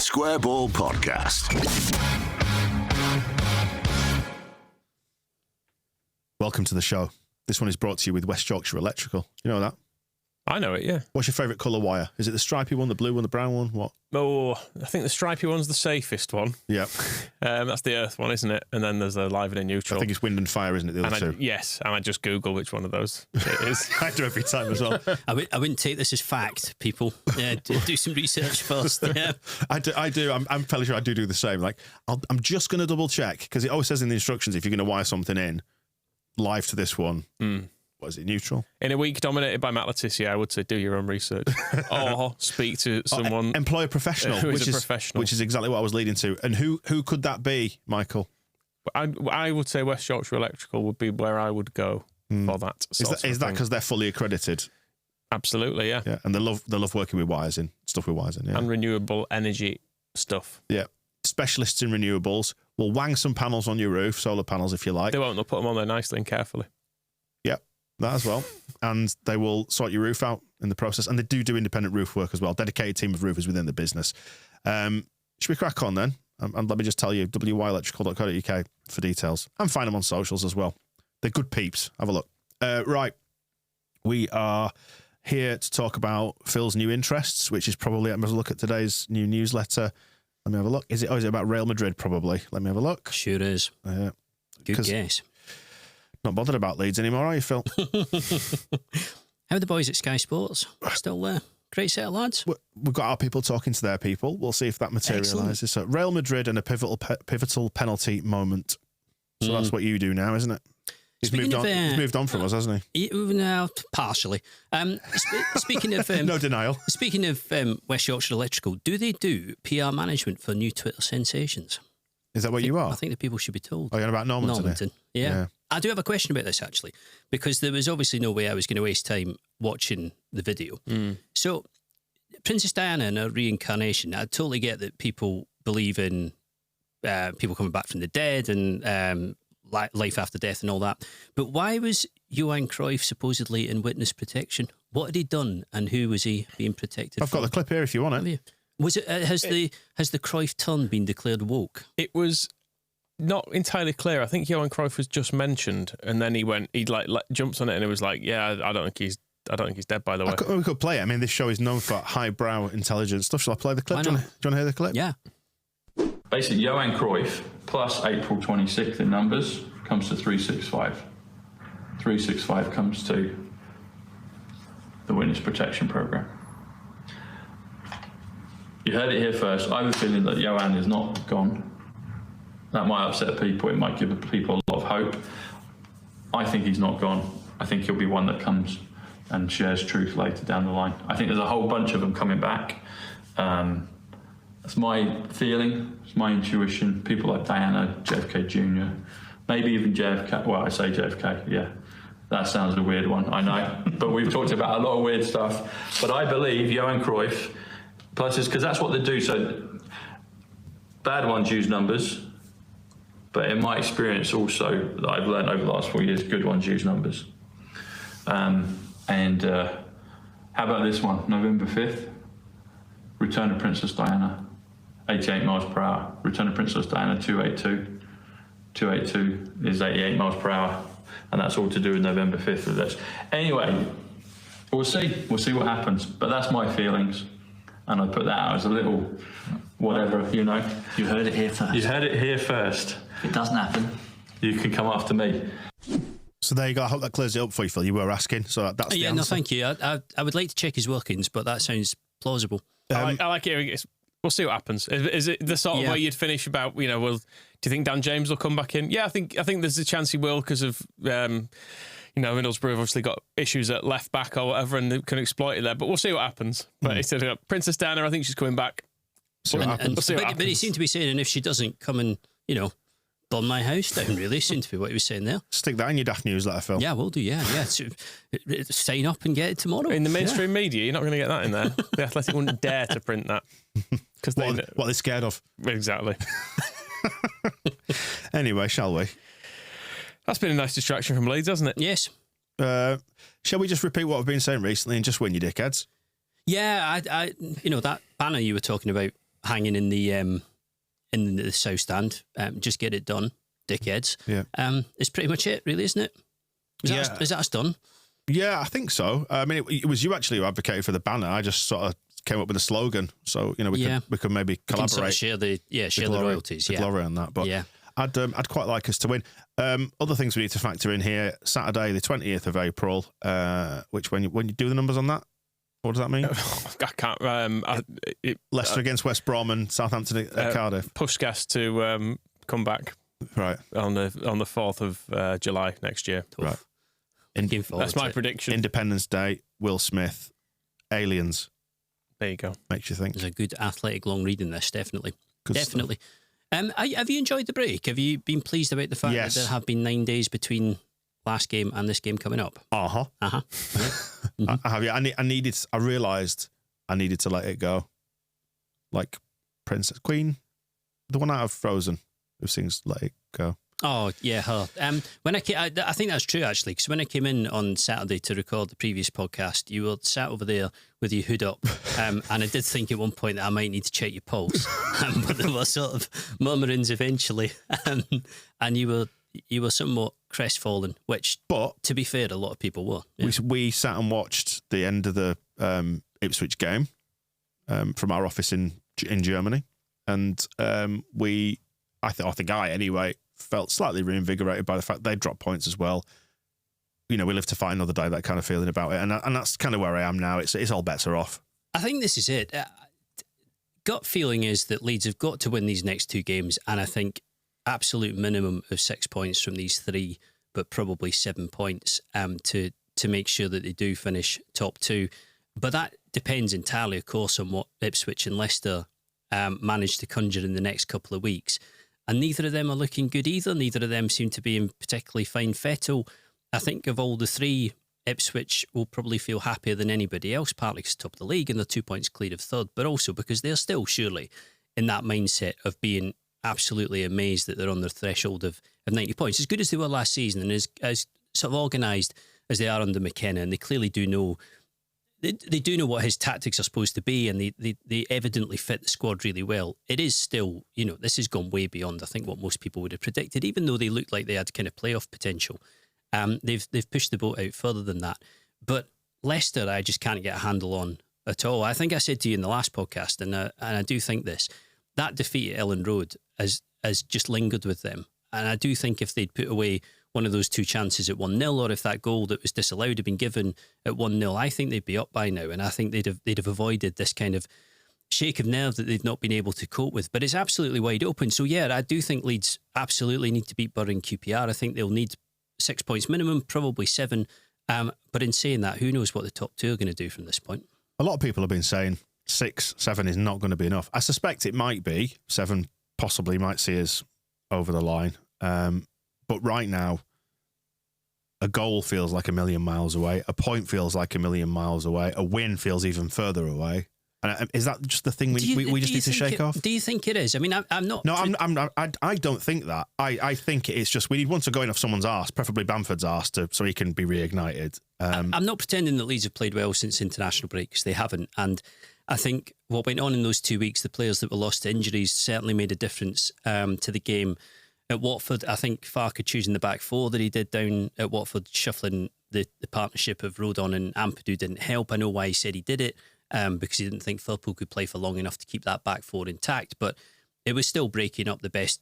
Square Ball Podcast. Welcome to the show. This one is brought to you with West Yorkshire Electrical. You know that? I know it, yeah. What's your favourite colour wire? Is it the stripy one, the blue one, the brown one? What? Oh, I think the stripy one's the safest one. Yeah. That's the earth one, isn't it? And then there's the live and a neutral. I think it's wind and fire, isn't it, the other two? Yes, and I just Google which one of those it is. I do every time as well. I wouldn't take this as fact, people. Yeah, do some research first. Yeah. I do. I'm fairly sure I do the same. Like, I'm just going to double check, because it always says in the instructions, if you're going to wire something in, live to this one, what is it, neutral? In a week dominated by Matt Letizia, I would say do your own research. Or speak to someone. Employ a professional. Who's a professional. Which is exactly what I was leading to. And who could that be, Michael? I would say West Yorkshire Electrical would be where I would go for that. Is that because they're fully accredited? Absolutely, yeah. Yeah, and they love working with wires in, stuff with wires in, yeah. And renewable energy stuff. Yeah. Specialists in renewables will wang some panels on your roof, solar panels if you like. They won't, they'll put them on there nicely and carefully. Yeah, that as well. And they will sort your roof out in the process. And they do independent roof work as well. Dedicated team of roofers within the business. Should we crack on then? And let me just tell you, wyelectrical.co.uk for details. And find them on socials as well. They're good peeps. Have a look. Right. We are here to talk about Phil's new interests, which is probably, I'm going to look at today's new newsletter. Let me have a look. Is it about Real Madrid, probably? Let me have a look. Sure is. Good guess. Not bothered about Leeds anymore, are you, Phil? How are the boys at Sky Sports? Still there? Great set of lads. We've got our people talking to their people. We'll see if that materialises. So Real Madrid and a pivotal penalty moment. So that's what you do now, isn't it? He's moved on from us, hasn't he? No, partially. Speaking of... no denial. Speaking of West Yorkshire Electrical, do they do PR management for new Twitter sensations? Is that what you are? I think the people should be told. Oh, you're about Normanton? Yeah. I do have a question about this, actually, because there was obviously no way I was going to waste time watching the video. So, Princess Diana and her reincarnation, I totally get that people believe in people coming back from the dead and life after death and all that. But why was Johan Cruyff supposedly in witness protection? What had he done and who was he being protected I've got the clip here if you want it. Was it has the Cruyff ton been declared woke? It was not entirely clear. I think Johan Cruyff was just mentioned, and then he jumps on it, and it was like, yeah, I don't think he's dead. By the way, we could play it. I mean, this show is known for highbrow intelligence stuff. Shall I play the clip? Do you want to hear the clip? Yeah. Basically, Johan Cruyff plus April 26th in numbers comes to 365. 365 comes to the witness protection program. You heard it here first. I have a feeling that Johan is not gone. That might upset people. It might give people a lot of hope. I think he's not gone. I think he'll be one that comes and shares truth later down the line. I think there's a whole bunch of them coming back. That's my feeling. It's my intuition. People like Diana, JFK Jr., maybe even JFK. Well, I say JFK, yeah. That sounds a weird one, I know. But we've talked about a lot of weird stuff. But I believe Johan Cruyff, plus because that's what they do. So bad ones use numbers. But in my experience also, that I've learned over the last 4 years, good ones use numbers. How about this one? November 5th, Return of Princess Diana, 88 miles per hour. Return of Princess Diana, 282. 282 is 88 miles per hour. And that's all to do with November 5th of this. Anyway, we'll see. We'll see what happens. But that's my feelings. And I put that out as a little whatever, you know. You heard it here first. You heard it here first. If it doesn't happen, you can come after me. So there you go. I hope that clears it up for you, Phil. You were asking, so that's the answer. No, thank you. I would like to check his workings, but that sounds plausible. I like it. We'll see what happens. Is it the sort of way you'd finish about, do you think Dan James will come back in? Yeah, I think there's a chance he will because of, Middlesbrough have obviously got issues at left back or whatever and they can exploit it there. But we'll see what happens. But he said, Princess Diana, I think she's coming back. But he seemed to be saying, and if she doesn't come and, burn my house down, really, seemed to be what he was saying there. Stick that in your Daft newsletter, Phil. Yeah, we'll do, yeah. Sign up and get it tomorrow. In the mainstream media, you're not going to get that in there. The Athletic wouldn't dare to print that. What are they scared of? Exactly. Anyway, shall we? That's been a nice distraction from Leeds, hasn't it? Yes. Shall we just repeat what we've been saying recently and just win, you dickheads? Yeah, I that banner you were talking about hanging in the south stand. Just get it done, dickheads. Yeah. It's pretty much it, really, isn't it? Is that us done? Yeah, I think so. I mean, it was you actually who advocated for the banner. I just sort of came up with a slogan, so we could maybe collaborate. Sort of share the royalties. The glory on that, but yeah. I'd quite like us to win. Other things we need to factor in here: Saturday, the 20th of April. Which when you do the numbers on that, what does that mean? I can't. Leicester against West Brom and Southampton at Cardiff. Puskas to come back right on the 4th of July next year. Right. That's my prediction. Independence Day. Will Smith. Aliens. There you go. Makes you think. There's a good athletic long read in this, definitely. Good definitely. Have you enjoyed the break? Have you been pleased about the fact that there have been 9 days between last game and this game coming up? Uh-huh. Uh-huh. I have, yeah. I realised I needed to let it go. Like Princess Queen, the one out of Frozen, who sings Let It Go. Oh, yeah, her. When I think that's true, actually, because when I came in on Saturday to record the previous podcast, you were sat over there with your hood up, and I did think at one point that I might need to check your pulse, but there were sort of murmurings eventually, and you were somewhat crestfallen, which, but to be fair, a lot of people were. Yeah. We sat and watched the end of the Ipswich game from our office in Germany, and I think I anyway felt slightly reinvigorated by the fact they dropped points as well. We live to fight another day, that kind of feeling about it. And that's kind of where I am now. It's all bets are off. I think this is it. Gut feeling is that Leeds have got to win these next 2 games. And I think absolute minimum of 6 points from these 3, but probably 7 points to make sure that they do finish top 2. But that depends entirely, of course, on what Ipswich and Leicester manage to conjure in the next couple of weeks. And neither of them are looking good either. Neither of them seem to be in particularly fine fettle. I think of all the 3, Ipswich will probably feel happier than anybody else, partly because top of the league and they're 2 points clear of third, but also because they're still surely in that mindset of being absolutely amazed that they're on the threshold of 90 points. As good as they were last season and as sort of organised as they are under McKenna, and they clearly do know they do know what his tactics are supposed to be, and they evidently fit the squad really well. It is still, this has gone way beyond, I think, what most people would have predicted, even though they looked like they had kind of playoff potential. They've pushed the boat out further than that. But Leicester, I just can't get a handle on at all. I think I said to you in the last podcast, and I do think this, that defeat at Ellen Road has just lingered with them. And I do think if they'd put away one of those 2 chances at 1-0, or if that goal that was disallowed had been given at 1-0, I think they'd be up by now, and I think they'd have avoided this kind of shake of nerve that they've not been able to cope with. But it's absolutely wide open. So yeah, I do think Leeds absolutely need to beat Borough and QPR. I think they'll need 6 points minimum, probably 7. But in saying that, who knows what the top 2 are going to do from this point? A lot of people have been saying 6, 7 is not going to be enough. I suspect it might be. 7 possibly might see us over the line. But right now, a goal feels like a million miles away. A point feels like a million miles away. A win feels even further away. And is that just the thing we just need to shake off? Do you think it is? I mean, I'm not. No, I don't think that. I think it's just we need one to go in off someone's arse, preferably Bamford's arse, so he can be reignited. I'm not pretending that Leeds have played well since international break, because they haven't. And I think what went on in those 2 weeks, the players that were lost to injuries certainly made a difference to the game. At Watford, I think Farke choosing the back 4 that he did down at Watford, shuffling the partnership of Rodon and Ampadu didn't help. I know why he said he did it, because he didn't think Philpool could play for long enough to keep that back 4 intact. But it was still breaking up the best,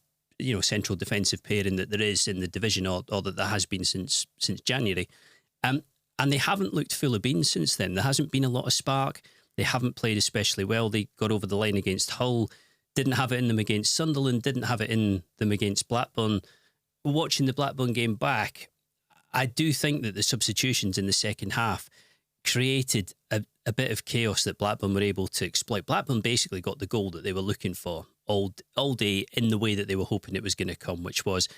central defensive pairing that there is in the division, or that there has been since January. And they haven't looked full of beans since then. There hasn't been a lot of spark. They haven't played especially well. They got over the line against Hull. Didn't have it in them against Sunderland, didn't have it in them against Blackburn. Watching the Blackburn game back, I do think that the substitutions in the second half created a bit of chaos that Blackburn were able to exploit. Blackburn basically got the goal that they were looking for all day in the way that they were hoping it was going to come, which was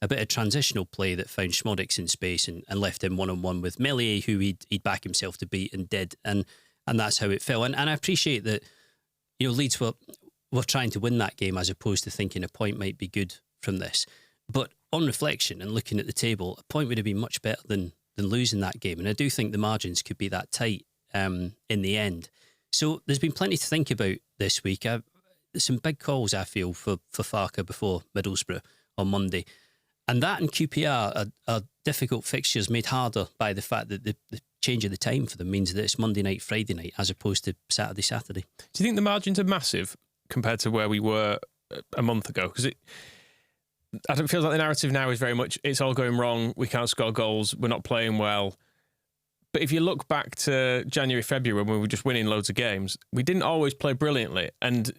a bit of transitional play that found Schmodix in space and left him one-on-one with Meslier, who he'd back himself to beat and did. And that's how it fell. And I appreciate that, Leeds were trying to win that game as opposed to thinking a point might be good from this. But on reflection and looking at the table, a point would have been much better than losing that game. And I do think the margins could be that tight in the end. So there's been plenty to think about this week. some big calls, I feel, for Farke before Middlesbrough on Monday. And that and QPR are difficult fixtures made harder by the fact that the change of the time for them means that it's Monday night, Friday night, as opposed to Saturday, Saturday. Do you think the margins are massive compared to where we were a month ago? Because it feels like the narrative now is very much, it's all going wrong, we can't score goals, we're not playing well. But if you look back to January, February, when we were just winning loads of games, we didn't always play brilliantly. And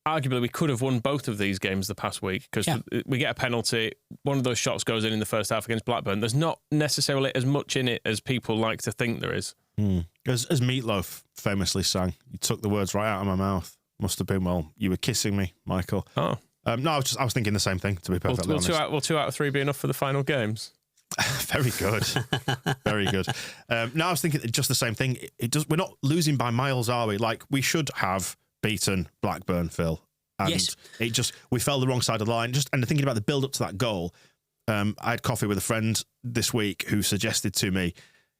arguably, we could have won both of these games the past week because we get a penalty. One of those shots goes in the first half against Blackburn. There's not necessarily as much in it as people like to think there is. As Meatloaf famously sang, you took the words right out of my mouth. Must have been, well, you were kissing me, Michael. Oh. No, I was thinking the same thing, to be perfectly honest. Will 2 out of 3 be enough for the final games? Very good. Very good. No, I was thinking just the same thing. We're not losing by miles, are we? Like, we should have beaten Blackburn, Phil. And yes. We fell the wrong side of the line. And thinking about the build up to that goal, I had coffee with a friend this week who suggested to me,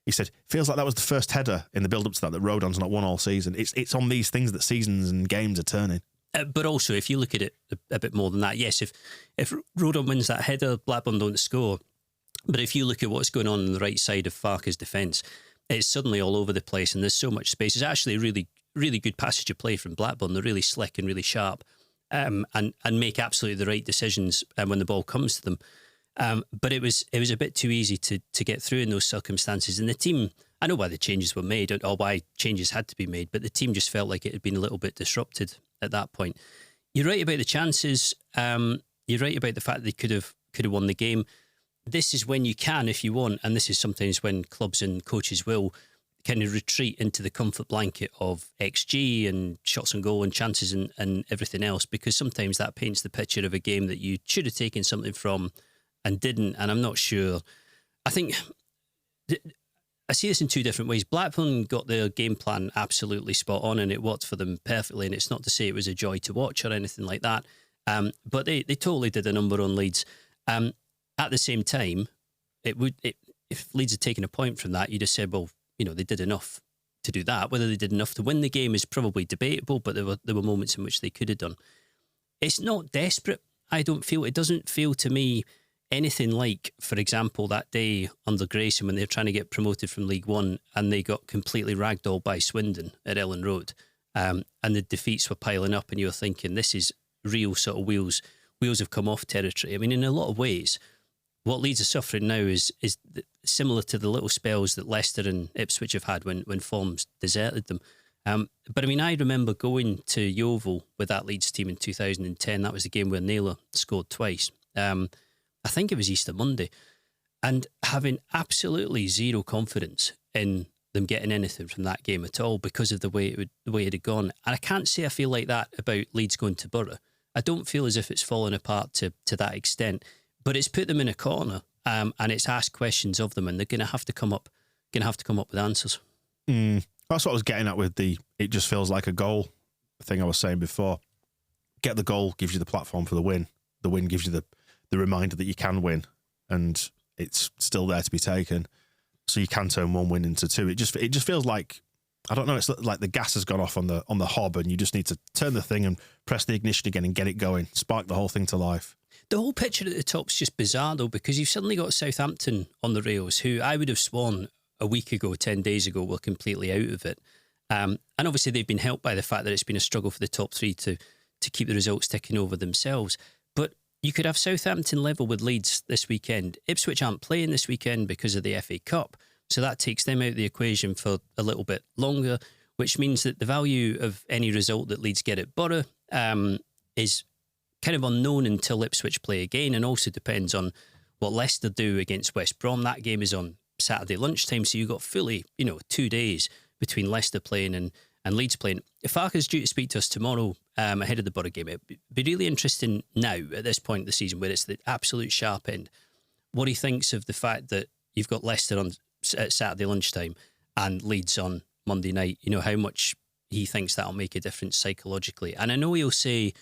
he said, feels like that was the first header in the build up to that Rodon's not won all season. It's on these things that seasons and games are turning. But also, if you look at it a bit more than that, yes, if Rodon wins that header, Blackburn don't score. But if you look at what's going on the right side of Farke's defence, it's suddenly all over the place and there's so much space. It's actually a really, really good passage of play from Blackburn. They're really slick and really sharp and make absolutely the right decisions when the ball comes to them. But it was a bit too easy to get through in those circumstances. And the team, I know why the changes were made or why changes had to be made, but the team just felt like it had been a little bit disrupted at that point. You're right about the chances. You're right about the fact they could have won the game. This is when you can, if you want, and this is sometimes when clubs and coaches will kind of retreat into the comfort blanket of XG and shots on goal and chances and everything else, because sometimes that paints the picture of a game that you should have taken something from and didn't. And I'm not sure. I think I see this in two different ways. Blackburn got their game plan absolutely spot on and it worked for them perfectly. And it's not to say it was a joy to watch or anything like that. But they totally did a number on Leeds. At the same time, if Leeds had taken a point from that, you'd have said, well, they did enough to do that. Whether they did enough to win the game is probably debatable, but there were moments in which they could have done. It's not desperate, I don't feel. It doesn't feel to me anything like, for example, that day under Grayson when they were trying to get promoted from League One and they got completely ragdolled by Swindon at Ellen Road. And the defeats were piling up and you were thinking, this is real sort of wheels have come off territory. I mean, in a lot of ways, what Leeds are suffering now is similar to the little spells that Leicester and Ipswich have had when form's deserted them. But I mean, I remember going to Yeovil with that Leeds team in 2010. That was the game where Naylor scored twice. I think it was Easter Monday. And having absolutely zero confidence in them getting anything from that game at all because of the way it had gone. And I can't say I feel like that about Leeds going to Borough. I don't feel as if it's fallen apart to that extent. But it's put them in a corner, and it's asked questions of them, and they're going to have to come up with answers. That's what I was getting at with it just feels like a goal thing I was saying before. Get the goal gives you the platform for the win. The win gives you the reminder that you can win, and it's still there to be taken. So you can turn one win into two. It just feels like, I don't know, it's like the gas has gone off on the hob, and you just need to turn the thing and press the ignition again and get it going, spark the whole thing to life. The whole picture at the top's just bizarre, though, because you've suddenly got Southampton on the rails, who I would have sworn a week ago, 10 days ago, were completely out of it. And obviously they've been helped by the fact that it's been a struggle for the top three to keep the results ticking over themselves. But you could have Southampton level with Leeds this weekend. Ipswich aren't playing this weekend because of the FA Cup, so that takes them out of the equation for a little bit longer, which means that the value of any result that Leeds get at Borough is kind of unknown until Ipswich play again, and also depends on what Leicester do against West Brom. That game is on Saturday lunchtime, so you've got fully 2 days between Leicester playing and Leeds playing. If Farke's due to speak to us tomorrow ahead of the Borough game, it'd be really interesting now at this point in the season where it's the absolute sharp end, what he thinks of the fact that you've got Leicester on Saturday lunchtime and Leeds on Monday night. How much he thinks that'll make a difference psychologically. And I know he'll say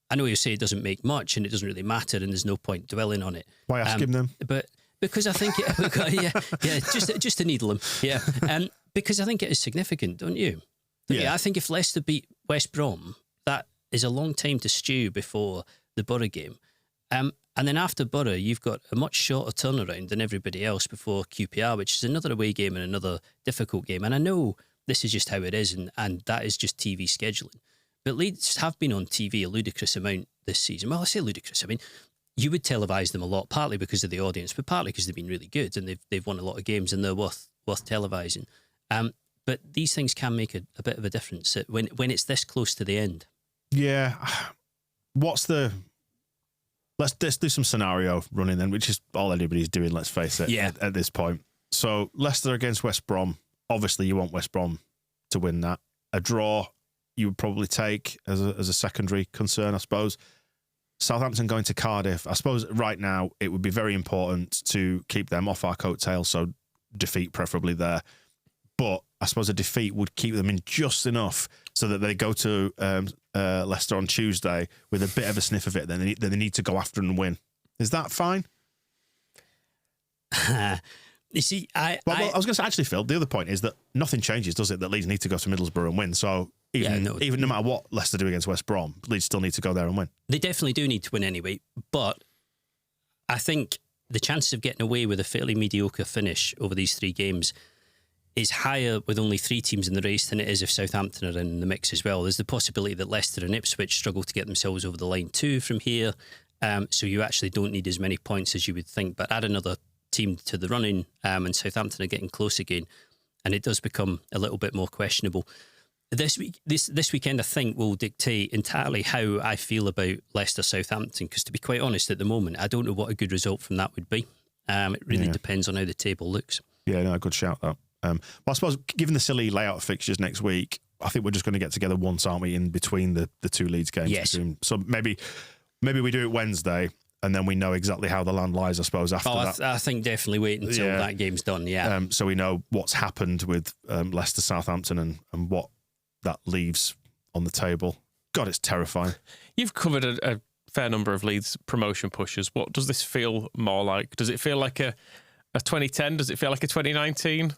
it doesn't make much and it doesn't really matter and there's no point dwelling on it. Why ask him then? But because I think just to needle him. Yeah. Because I think it is significant, don't you? Yeah. I think if Leicester beat West Brom, that is a long time to stew before the Borough game. And then after Borough, you've got a much shorter turnaround than everybody else before QPR, which is another away game and another difficult game. And I know this is just how it is, and that is just TV scheduling. But Leeds have been on TV a ludicrous amount this season. Well, I say ludicrous. I mean, you would televise them a lot, partly because of the audience, but partly because they've been really good and they've won a lot of games and they're worth televising. But these things can make a bit of a difference when it's this close to the end. Yeah. Let's do some scenario running then, which is all anybody's doing, let's face it, at this point. So Leicester against West Brom. Obviously, you want West Brom to win that. A draw, you would probably take as a secondary concern, I suppose. Southampton going to Cardiff. I suppose right now it would be very important to keep them off our coattails, so defeat preferably there. But I suppose a defeat would keep them in just enough so that they go to Leicester on Tuesday with a bit of a sniff of it. Then they need to go after and win. Is that fine? You see, I was going to say, actually, Phil, the other point is that nothing changes, does it? That Leeds need to go to Middlesbrough and win. So even no matter what Leicester do against West Brom, Leeds still need to go there and win. They definitely do need to win anyway. But I think the chances of getting away with a fairly mediocre finish over these 3 games is higher with only 3 teams in the race than it is if Southampton are in the mix as well. There's the possibility that Leicester and Ipswich struggle to get themselves over the line too from here. So you actually don't need as many points as you would think. But add another team to the running, and Southampton are getting close again, and it does become a little bit more questionable. This weekend, I think, will dictate entirely how I feel about Leicester-Southampton, because to be quite honest, at the moment, I don't know what a good result from that would be. It really depends on how the table looks. Yeah, no, good shout, that. Well, I suppose, given the silly layout of fixtures next week, I think we're just going to get together once, aren't we, in between the 2 Leeds games? Yes. So maybe we do it Wednesday, and then we know exactly how the land lies, I suppose, after that. I think definitely wait until that game's done, yeah. So we know what's happened with Leicester, Southampton, and what that leaves on the table. God, it's terrifying. You've covered a fair number of Leeds promotion pushes. What does this feel more like? Does it feel like a 2010? Does it feel like a 2019?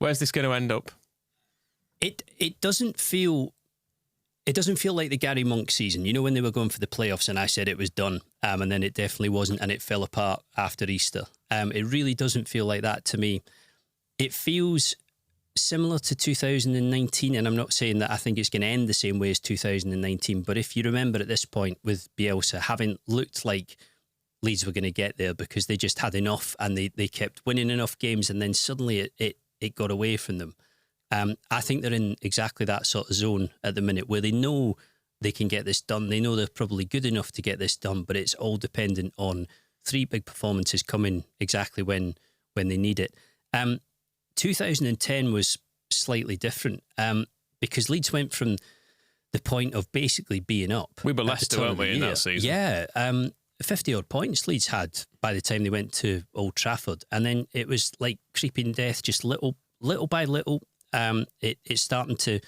Where's this going to end up? It doesn't feel like the Gary Monk season. You know, when they were going for the playoffs and I said it was done, and then it definitely wasn't, and it fell apart after Easter. It really doesn't feel like that to me. It feels similar to 2019, and I'm not saying that I think it's going to end the same way as 2019, but if you remember at this point with Bielsa having looked like Leeds were going to get there because they just had enough and they kept winning enough games, and then suddenly it got away from them. I think they're in exactly that sort of zone at the minute where they know they can get this done. They know they're probably good enough to get this done, but it's all dependent on 3 big performances coming exactly when they need it. 2010 was slightly different because Leeds went from the point of basically being up. We were Leicester, weren't we, in that season? Yeah. 50-odd points Leeds had by the time they went to Old Trafford. And then it was like creeping death, just little by little. It's starting to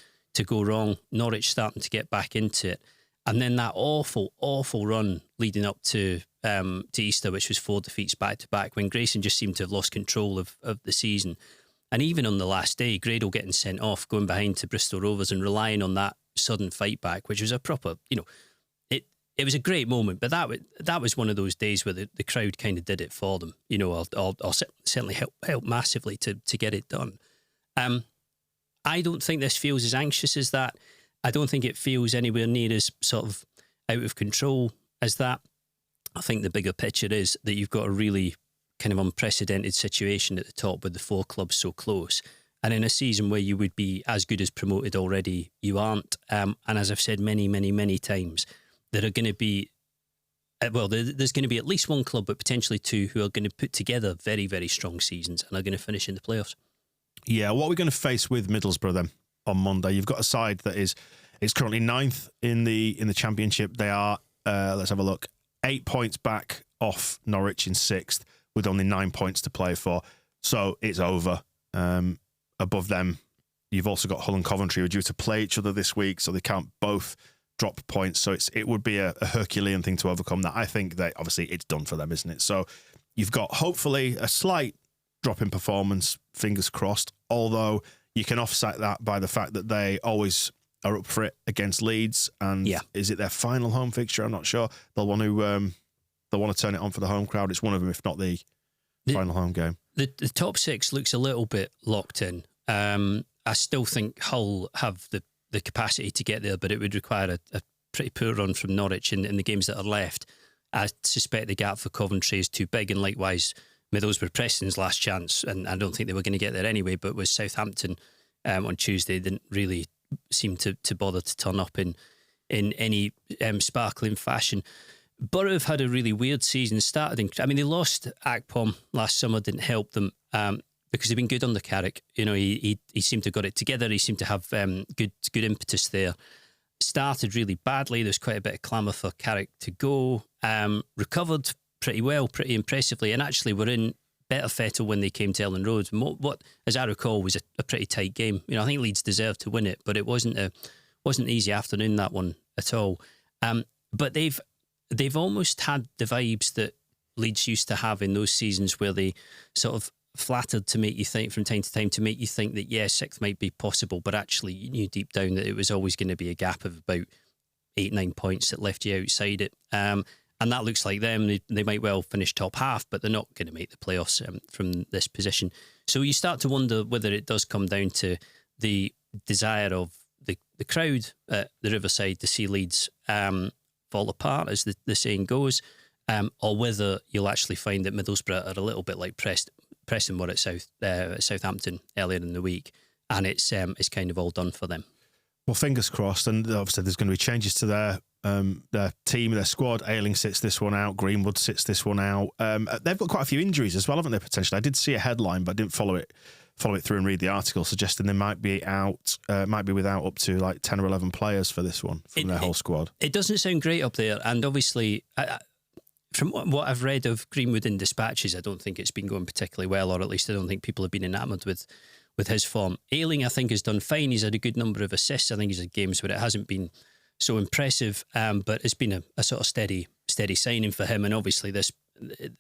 go wrong. Norwich starting to get back into it. And then that awful run leading up to Easter, which was 4 defeats back-to-back, when Grayson just seemed to have lost control of the season. And even on the last day, Grado getting sent off, going behind to Bristol Rovers and relying on that sudden fight back, which was a proper, it was a great moment, but that was one of those days where the crowd kind of did it for them. I'll certainly help massively to get it done. I don't think this feels as anxious as that. I don't think it feels anywhere near as sort of out of control as that. I think the bigger picture is that you've got a really kind of unprecedented situation at the top with the 4 clubs so close. And in a season where you would be as good as promoted already, you aren't. And as I've said many, many, many times, there are going to be, there's going to be at least 1 club, but potentially 2, who are going to put together very, very strong seasons and are going to finish in the playoffs. Yeah, what are we going to face with Middlesbrough then on Monday? You've got a side that is currently 9th in the Championship. They are, let's have a look, 8 points back off Norwich in 6th with only 9 points to play for. So it's over. Above them, you've also got Hull and Coventry, who are due to play each other this week, so they can't both drop points. So it would be a Herculean thing to overcome that. I think that obviously it's done for them, isn't it? So you've got hopefully a slight drop in performance, fingers crossed, although you can offset that by the fact that they always are up for it against Leeds, and is it their final home fixture? I'm not sure. They'll want to turn it on for the home crowd. It's one of them, if not the final home game. The top six looks a little bit locked in. I still think Hull have the capacity to get there, but it would require a pretty poor run from Norwich in the games that are left. I suspect the gap for Coventry is too big, and likewise Middlesbrough Preston's last chance, and I don't think they were going to get there anyway, but was Southampton on Tuesday. Didn't really seem to bother to turn up in any sparkling fashion. Borough have had a really weird season. They lost Akpom last summer, didn't help them because they've been good under Carrick. He seemed to have got it together. He seemed to have good impetus there. Started really badly. There's quite a bit of clamour for Carrick to go. Recovered pretty well, pretty impressively, and actually were in better fettle when they came to Ellen Road. What, as I recall, was a pretty tight game. I think Leeds deserved to win it, but it wasn't an easy afternoon, that one, at all. But they've almost had the vibes that Leeds used to have in those seasons where they sort of flattered to make you think from time to time to make you think that, sixth might be possible, but actually you knew deep down that it was always going to be a gap of about 8-9 points that left you outside it. And that looks like them. They might well finish top half, but they're not going to make the playoffs from this position. So you start to wonder whether it does come down to the desire of the crowd at the Riverside to see Leeds fall apart, as the saying goes, or whether you'll actually find that Middlesbrough are a little bit like Preston were at Southampton earlier in the week, and it's kind of all done for them. Well, fingers crossed, and obviously there's going to be changes to their team, their squad. Ayling sits this one out. Greenwood sits this one out. They've got quite a few injuries as well, haven't they, potentially? I did see a headline, but I didn't follow it through and read the article, suggesting they might be without up to like 10 or 11 players for this one from their whole squad. It doesn't sound great up there, and obviously, from what I've read of Greenwood in dispatches, I don't think it's been going particularly well, or at least I don't think people have been enamoured with his form. Ayling, I think, has done fine. He's had a good number of assists. I think he's had games where it hasn't been so impressive, but it's been a sort of steady signing for him. And obviously, this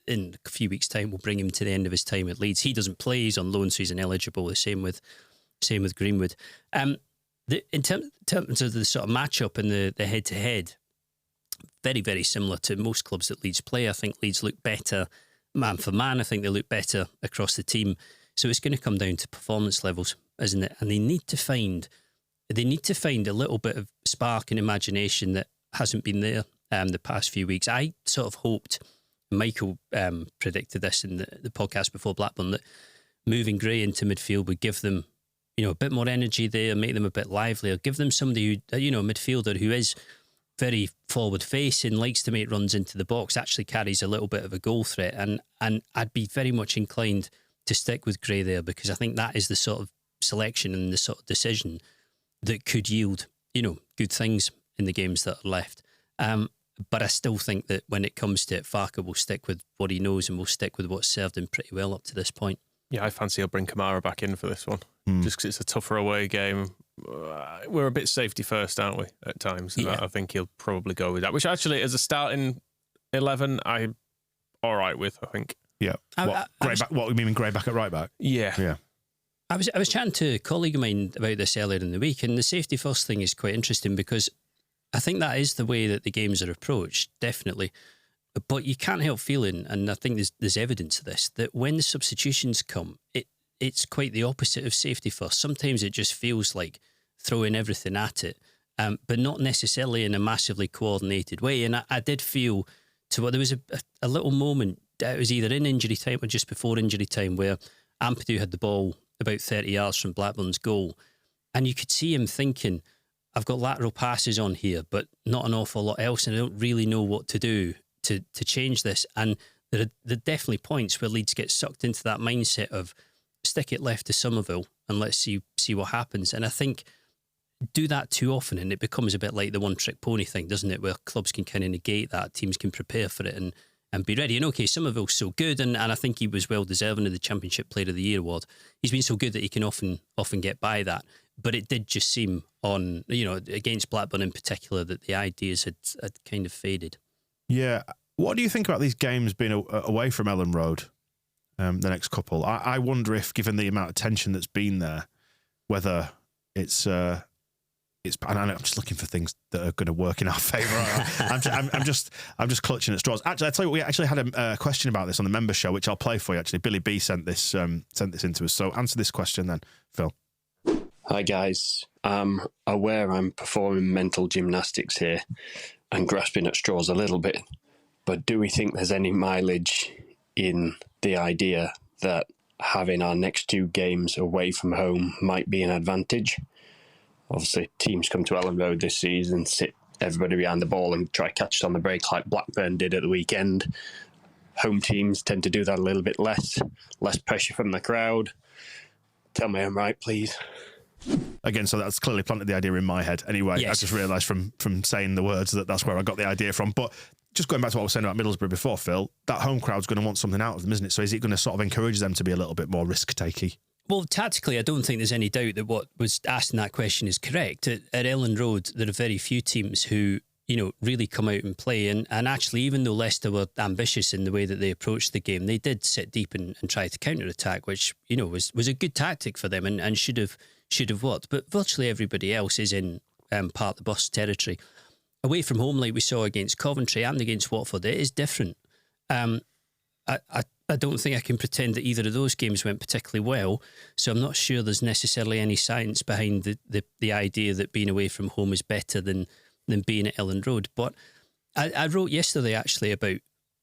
in a few weeks' time will bring him to the end of his time at Leeds. He doesn't play; he's on loan, so he's ineligible. The same with Greenwood. In terms of the sort of matchup and the head-to-head, very, very similar to most clubs that Leeds play. I think Leeds look better man for man. I think they look better across the team. So it's going to come down to performance levels, isn't it? And they need to find a little bit of spark and imagination that hasn't been there the past few weeks. I sort of hoped, Michael predicted this in the podcast before Blackburn, that moving Gray into midfield would give them, a bit more energy there, make them a bit livelier, give them somebody who, a midfielder who is very forward facing, likes to make runs into the box, actually carries a little bit of a goal threat, and I'd be very much inclined to stick with Gray there, because I think that is the sort of selection and the sort of decision that could yield, good things in the games that are left. But I still think that when it comes to it, Farke will stick with what he knows and will stick with what's served him pretty well up to this point. Yeah, I fancy he'll bring Kamara back in for this one, just because it's a tougher away game. We're a bit safety first, aren't we, at times? And I think he'll probably go with that, which actually, as a starting 11, I'm all right with, I think. Yeah. What you mean, Gray back at right back? Yeah. I was chatting to a colleague of mine about this earlier in the week, and the safety first thing is quite interesting, because I think that is the way that the games are approached, definitely. But you can't help feeling, and I think there's evidence of this, that when the substitutions come, it's quite the opposite of safety first. Sometimes it just feels like throwing everything at it, but not necessarily in a massively coordinated way. And I did feel there was a little moment. It was either in injury time or just before injury time, where Ampadu had the ball about 30 yards from Blackburn's goal, and you could see him thinking, I've got lateral passes on here, but not an awful lot else, and I don't really know what to do to change this. And there are definitely points where Leeds get sucked into that mindset of stick it left to Somerville and let's see what happens. And I think do that too often and it becomes a bit like the one-trick pony thing, doesn't it, where clubs can kind of negate that, teams can prepare for it and be ready. And okay, Somerville's so good, and I think he was well deserving of the Championship Player of the Year award. He's been so good that he can often get by that. But it did just seem on, against Blackburn in particular, that the ideas had kind of faded. Yeah. What do you think about these games being away from Ellen Road, the next couple? I wonder if, given the amount of tension that's been there, whether it's and I'm just looking for things that are going to work in our favour. I'm just clutching at straws. Actually, I tell you what, we actually had a question about this on the member show, which I'll play for you. Actually, Billy B sent this into us. So answer this question then, Phil. Hi guys, I'm aware I'm performing mental gymnastics here and grasping at straws a little bit, but do we think there's any mileage in the idea that having our next 2 games away from home might be an advantage? Obviously, teams come to Elland Road this season, sit everybody behind the ball and try to catch it on the break like Blackburn did at the weekend. Home teams tend to do that a little bit less pressure from the crowd. Tell me I'm right, please. Again, so that's clearly planted the idea in my head. Anyway, Yes. I just realised from saying the words that's where I got the idea from. But just going back to what I was saying about Middlesbrough before, Phil, that home crowd's going to want something out of them, isn't it? So is it going to sort of encourage them to be a little bit more risk-takey? Well, tactically, I don't think there's any doubt that what was asked in that question is correct. At Elland Road, there are very few teams who, really come out and play. And actually, even though Leicester were ambitious in the way that they approached the game, they did sit deep and try to counter-attack, which, was a good tactic for them and should have worked. But virtually everybody else is in part the bus territory. Away from home, like we saw against Coventry and against Watford, it is different. I don't think I can pretend that either of those games went particularly well, so I'm not sure there's necessarily any science behind the idea that being away from home is better than being at Elland Road. But I wrote yesterday actually about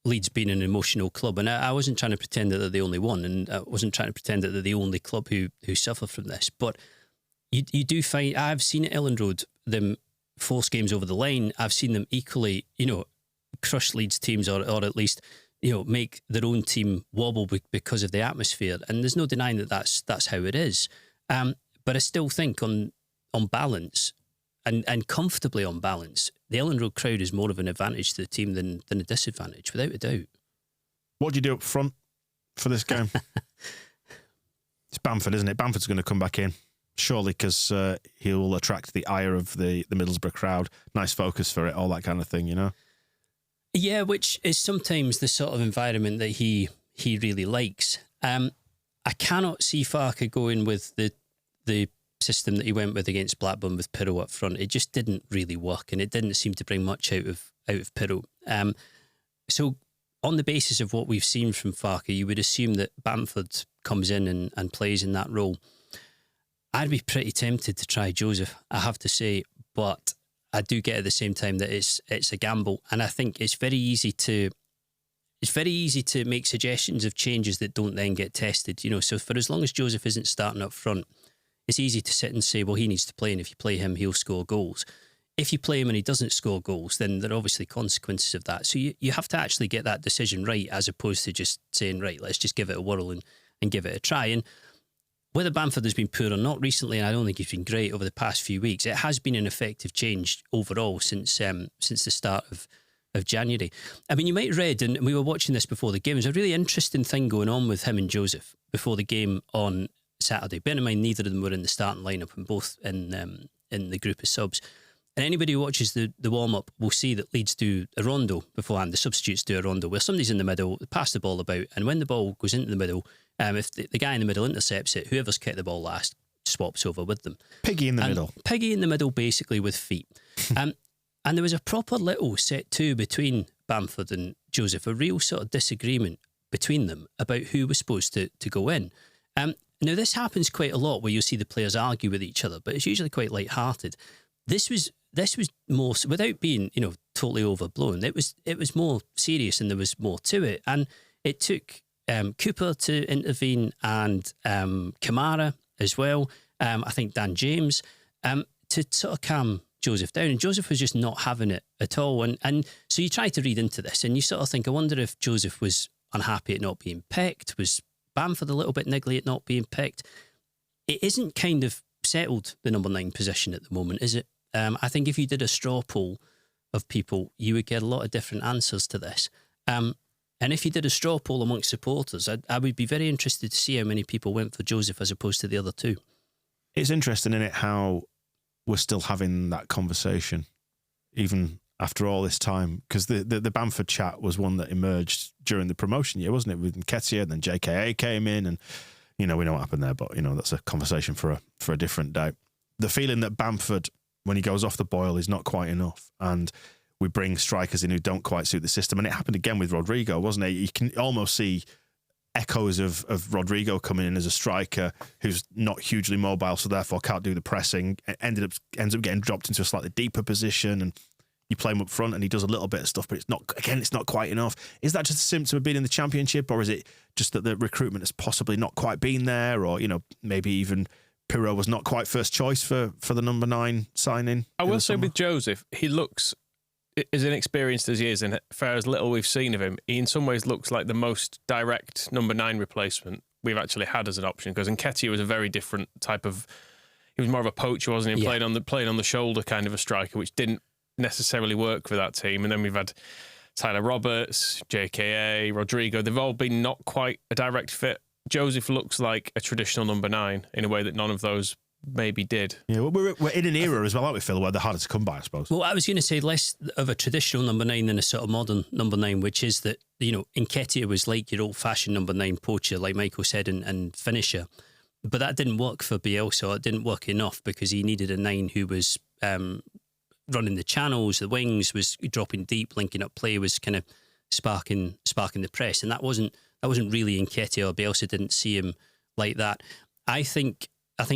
Leeds being an emotional club, and I wasn't trying to pretend that they're the only one, and I wasn't trying to pretend that they're the only club who suffer from this. But you do find, I've seen at Elland Road them force games over the line. I've seen them equally, crush Leeds teams or at least make their own team wobble because of the atmosphere. And there's no denying that that's how it is. But I still think on balance and comfortably on balance, the Elland Road crowd is more of an advantage to the team than a disadvantage, without a doubt. What do you do up front for this game? It's Bamford, isn't it? Bamford's going to come back in, surely, because he'll attract the ire of the Middlesbrough crowd. Nice focus for it, all that kind of thing, Yeah, which is sometimes the sort of environment that he really likes. I cannot see Farke going with the system that he went with against Blackburn with Pirro up front. It just didn't really work, and it didn't seem to bring much out of Pirro. So on the basis of what we've seen from Farke, you would assume that Bamford comes in and plays in that role. I'd be pretty tempted to try Joseph, I have to say, but I do get at the same time that it's a gamble, and I think it's very easy to make suggestions of changes that don't then get tested. So for as long as Joseph isn't starting up front, it's easy to sit and say, well, he needs to play, and if you play him, he'll score goals. If you play him and he doesn't score goals, then there are obviously consequences of that. So you have to actually get that decision right, as opposed to just saying, right, let's just give it a whirl and give it a try. And whether Bamford has been poor or not recently, and I don't think he's been great over the past few weeks, it has been an effective change overall since the start of January. I mean, you might have read, and we were watching this before the game, there's a really interesting thing going on with him and Joseph before the game on Saturday. Bear in mind, neither of them were in the starting lineup, and both in the group of subs. And anybody who watches the warm-up will see that Leeds do a rondo beforehand. The substitutes do a rondo where somebody's in the middle, they pass the ball about, and when the ball goes into the middle, if the guy in the middle intercepts it, whoever's kicked the ball last swaps over with them. Piggy in the middle. Piggy in the middle, basically, with feet. And there was a proper little set two between Bamford and Joseph, a real sort of disagreement between them about who was supposed to go in. Now, this happens quite a lot where you'll see the players argue with each other, but it's usually quite light-hearted. This was more, without being, totally overblown, it was more serious, and there was more to it. And it took Cooper to intervene, and Kamara as well, I think Dan James, to sort of calm Joseph down. And Joseph was just not having it at all. And so you try to read into this, and you sort of think, I wonder if Joseph was unhappy at not being picked. Was Bamford a little bit niggly at not being picked? It isn't kind of settled, the number 9 position at the moment, is it? I think if you did a straw poll of people, you would get a lot of different answers to this. And if you did a straw poll amongst supporters, I would be very interested to see how many people went for Joseph as opposed to the other two. It's interesting, isn't it, how we're still having that conversation, even after all this time, because the Bamford chat was one that emerged during the promotion year, wasn't it? With Nketiah, and then JKA came in, and we know what happened there, but that's a conversation for a different day. The feeling that Bamford when he goes off the boil is not quite enough. And we bring strikers in who don't quite suit the system. And it happened again with Rodrigo, wasn't it? You can almost see echoes of Rodrigo coming in as a striker who's not hugely mobile, so therefore can't do the pressing. Ends up getting dropped into a slightly deeper position, and you play him up front and he does a little bit of stuff, but it's not quite enough. Is that just a symptom of being in the Championship, or is it just that the recruitment has possibly not quite been there, or maybe even Pirro was not quite first choice for the number 9 signing? I will say with Joseph, he looks as inexperienced as he is, and for as little we've seen of him, he in some ways looks like the most direct number 9 replacement we've actually had as an option, because Nketiah was a very different type of... He was more of a poacher, wasn't he? Playing on the shoulder kind of a striker, which didn't necessarily work for that team. And then we've had Tyler Roberts, JKA, Rodrigo. They've all been not quite a direct fit. Joseph looks like a traditional number 9 in a way that none of those maybe did. Yeah, well, we're in an era as well, aren't we, Phil, where they're harder to come by, I suppose. Well, I was going to say less of a traditional number 9 than a sort of modern number 9, which is that, Nketiah was like your old-fashioned number 9 poacher, like Michael said, and finisher. But that didn't work for Bielsa. It didn't work enough because he needed a 9 who was running the channels, the wings, was dropping deep, linking up play, was kind of sparking the press. And that wasn't really Nketiah, or Bielsa didn't see him like that. I think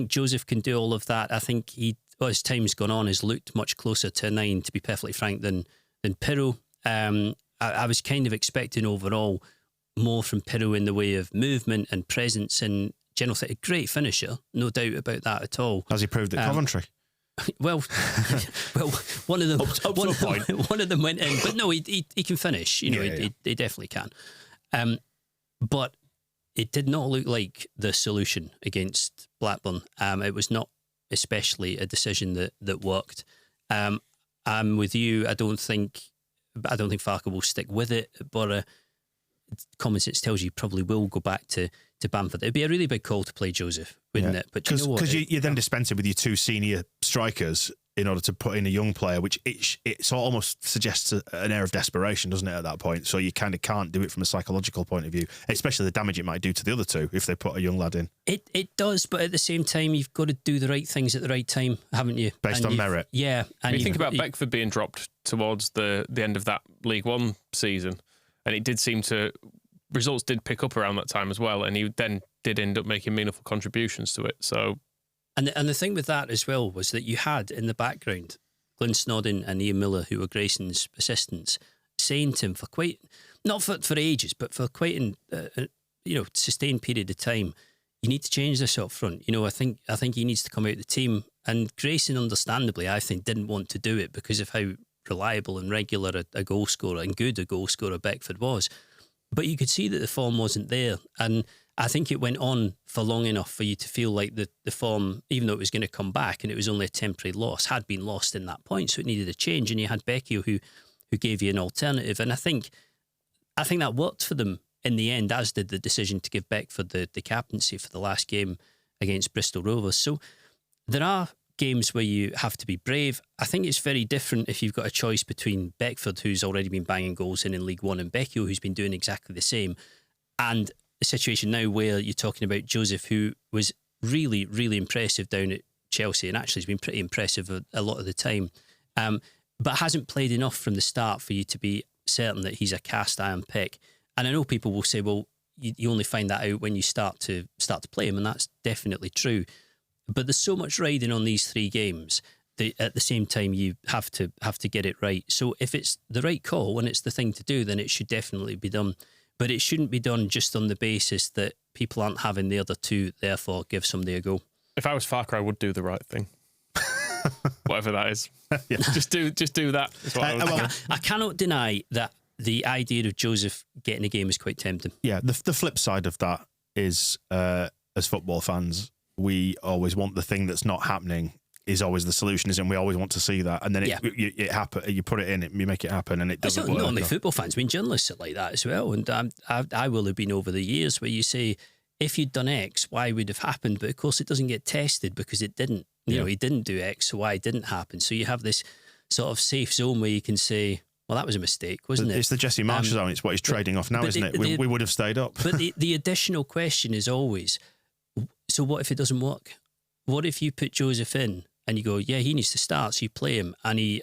Joseph can do all of that. I think as time's gone on, has looked much closer to a 9, to be perfectly frank, than Pirro. I was kind of expecting overall more from Pirro in the way of movement and presence and general thing. A great finisher, no doubt about that at all. As he proved at Coventry. Well, one of them one of them went in, but no, he can finish. He definitely can. But it did not look like the solution against Blackburn. It was not especially a decision that worked. I'm with you. I don't think Farke will stick with it, but common sense tells you probably will go back to Bamford. It'd be a really big call to play Joseph, wouldn't it? But you know what? Because you're then dispensing with your 2 senior strikers in order to put in a young player, which it almost suggests an air of desperation, doesn't it, at that point? So you kind of can't do it from a psychological point of view, especially the damage it might do to the other 2 if they put a young lad in. It does, but at the same time, you've got to do the right things at the right time, haven't you? Based on merit. Yeah. And you think about Beckford being dropped towards the end of that League One season, and it did seem to... Results did pick up around that time as well, and he then did end up making meaningful contributions to it. So, and the thing with that as well was that you had in the background Glyn Snodden and Ian Miller, who were Grayson's assistants, saying to him for quite, not for ages, but for quite a sustained period of time, you need to change this up front. I think he needs to come out of the team. And Grayson, understandably, I think, didn't want to do it because of how reliable and regular a goal scorer and good a goal scorer Beckford was. But you could see that the form wasn't there. And I think it went on for long enough for you to feel like the form, even though it was going to come back and it was only a temporary loss, had been lost in that point. So it needed a change. And you had Becchio who gave you an alternative. And I think that worked for them in the end, as did the decision to give Beckford the captaincy for the last game against Bristol Rovers. So there are games where you have to be brave. I think it's very different if you've got a choice between Beckford, who's already been banging goals in League One, and Becchio, who's been doing exactly the same, and a situation now where you're talking about Joseph, who was really, really impressive down at Chelsea, and actually has been pretty impressive a lot of the time, but hasn't played enough from the start for you to be certain that he's a cast iron pick. And I know people will say, well, you only find that out when you start to play him, and that's definitely true. But there's so much riding on these 3 games that at the same time you have to get it right. So if it's the right call and it's the thing to do, then it should definitely be done. But it shouldn't be done just on the basis that people aren't having the other 2, therefore give somebody a go. If I was Farke, I would do the right thing. Whatever that is. Yeah. Just do that. That's what I cannot deny that the idea of Joseph getting a game is quite tempting. Yeah, the flip side of that is, as football fans, we always want the thing that's not happening is always the solution, isn't it? We always want to see that, and then it happen. You put it in, you make it happen, and it doesn't work. Not only football fans, I mean journalists are like that as well. And I will have been over the years where you say, if you'd done X, Y would have happened, but of course it doesn't get tested because it didn't. You know, he didn't do X, so Y didn't happen. So you have this sort of safe zone where you can say, well, that was a mistake, wasn't it? It's the Jesse Marsh zone. It's what he's trading off now, isn't it? We would have stayed up. But the additional question is always, so what if it doesn't work? What if you put Joseph in and you go, yeah, he needs to start, so you play him, and he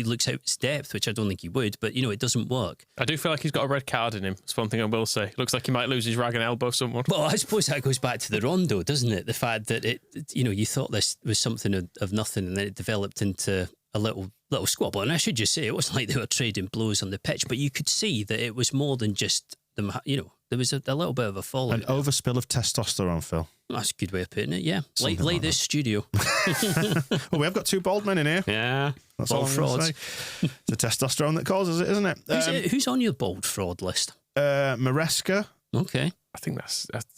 looks out his depth, which I don't think he would, but it doesn't work. I do feel like he's got a red card in him. That's one thing I will say. Looks like he might lose his rag and elbow someone. Well, I suppose that goes back to the Rondo, doesn't it? The fact that you thought this was something of nothing, and then it developed into a little squabble. And I should just say, it wasn't like they were trading blows on the pitch, but you could see that it was more than just them. There was a little bit of a fall. An overspill of testosterone, Phil. That's a good way of putting it. Yeah, like this studio. Well, we have got two bald men in here. Yeah, that's bald all I'm gonna frauds. say. It's the testosterone that causes it, isn't it? Who's on your bald fraud list? Maresca. Okay. I think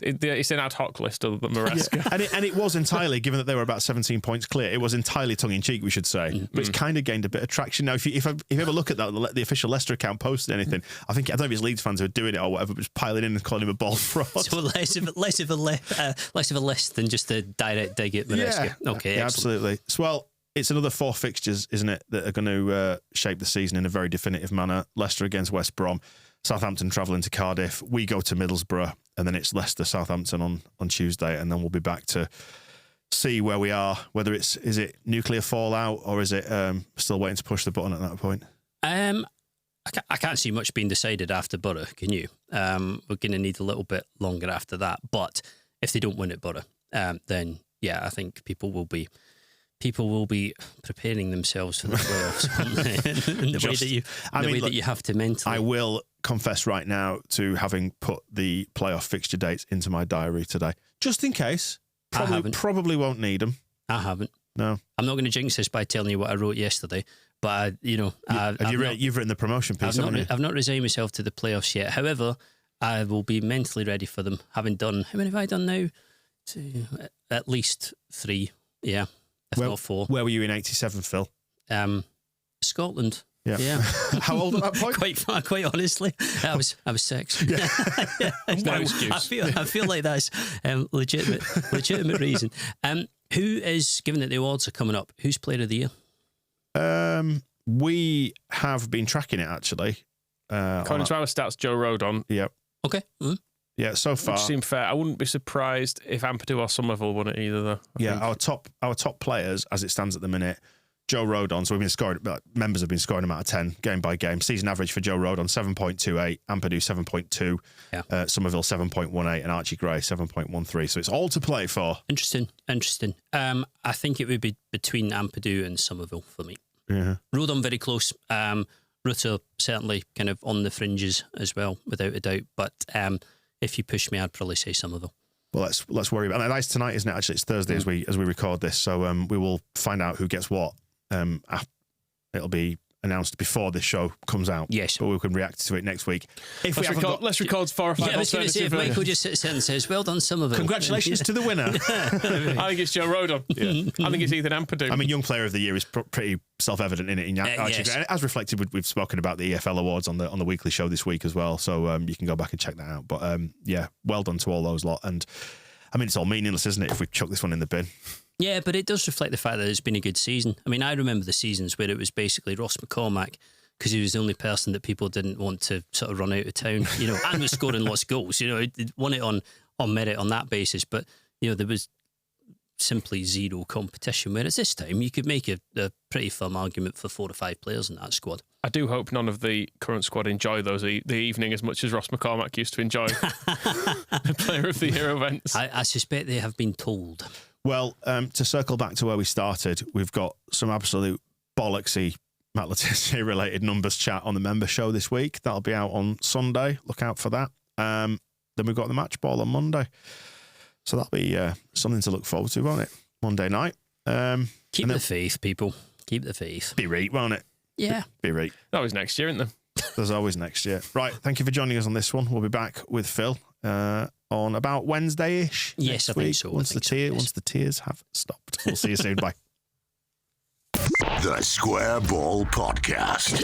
it's an ad hoc list of Maresca. Yeah. And it was entirely, given that they were about 17 points clear, it was entirely tongue-in-cheek, we should say. But it's kind of gained a bit of traction. Now, if you ever look at that, the official Leicester account posted anything, I don't know if it's Leeds fans who are doing it or whatever, but just piling in and calling him a ball fraud. So less of a list than just a direct dig at Maresca. Yeah. Okay, yeah, absolutely. So, well, it's another 4 fixtures, isn't it, that are going to shape the season in a very definitive manner. Leicester against West Brom, Southampton travelling to Cardiff, we go to Middlesbrough, and then it's Leicester, Southampton on Tuesday, and then we'll be back to see where we are, whether is it nuclear fallout or is it still waiting to push the button at that point? I can't see much being decided after Borough, can you? We're going to need a little bit longer after that, but if they don't win at Borough, then yeah, I think people will be preparing themselves for the playoffs in the way that you have to mentally. I will confess right now to having put the playoff fixture dates into my diary today, just in case. Probably won't need them. I haven't. No, I'm not going to jinx this by telling you what I wrote yesterday. But you've written the promotion piece, haven't you? I've not resigned myself to the playoffs yet. However, I will be mentally ready for them. Having done, how many have I done now? At least 3. Yeah. If not 4. Where were you in 87, Phil? Scotland. Yeah. How old at that point? Quite honestly, I was 6. No excuse. I feel like that's legitimate reason. Who is, given that the awards are coming up, who's Player of the Year? We have been tracking it actually. According to our stats, Joe Rodon. Yep. Okay. Mm-hmm. Yeah, so far. Which seemed fair. I wouldn't be surprised if Ampadu or Somerville won it either, though. I think. Our top players, as it stands at the minute, Joe Rodon. So we've been scoring. Members have been scoring him out of 10 game by game. Season average for Joe Rodon 7.28, Ampadu 7.2, Somerville 7.18, and Archie Gray 7.13. So it's all to play for. Interesting. I think it would be between Ampadu and Somerville for me. Yeah. Rodon very close. Rutter certainly kind of on the fringes as well, without a doubt. But if you push me, I'd probably say Somerville. Well, let's worry about that. That's tonight, isn't it? Actually, it's Thursday as we record this, so we will find out who gets what. It'll be announced before this show comes out. Yes, but we can react to it next week. Let's record 4 or 5. I was going to say, if Michael just sits there and says, "Well done, Somerville." Congratulations to the winner. I think it's Joe Rodon. Yeah. I think it's Ethan Ampadu. I mean, Young Player of the Year is pretty self-evident in it. Yes. As reflected, we've spoken about the EFL awards on the weekly show this week as well, so you can go back and check that out. But well done to all those lot. And I mean, it's all meaningless, isn't it, if we chuck this one in the bin? Yeah, but it does reflect the fact that it's been a good season. I mean, I remember the seasons where it was basically Ross McCormack, because he was the only person that people didn't want to sort of run out of town, and was scoring lots of goals. He won it on merit on that basis, but there was simply zero competition. Whereas this time, you could make a pretty firm argument for 4 or 5 players in that squad. I do hope none of the current squad enjoy the evening as much as Ross McCormack used to enjoy the Player of the Year events. I suspect they have been told. Well, to circle back to where we started, we've got some absolute bollocksy Matt Letizia related numbers chat on the member show this week. That'll be out on Sunday. Look out for that. Then we've got the match ball on Monday. So that'll be something to look forward to, won't it? Monday night. Keep the faith, people. Keep the faith. Be right, won't it? Yeah. Be right. Always next year, isn't there? There's always next year. Right. Thank you for joining us on this one. We'll be back with Phil on about Wednesday-ish. Yes, I think so. Once the tears have stopped. We'll see you soon. Bye. The Square Ball Podcast.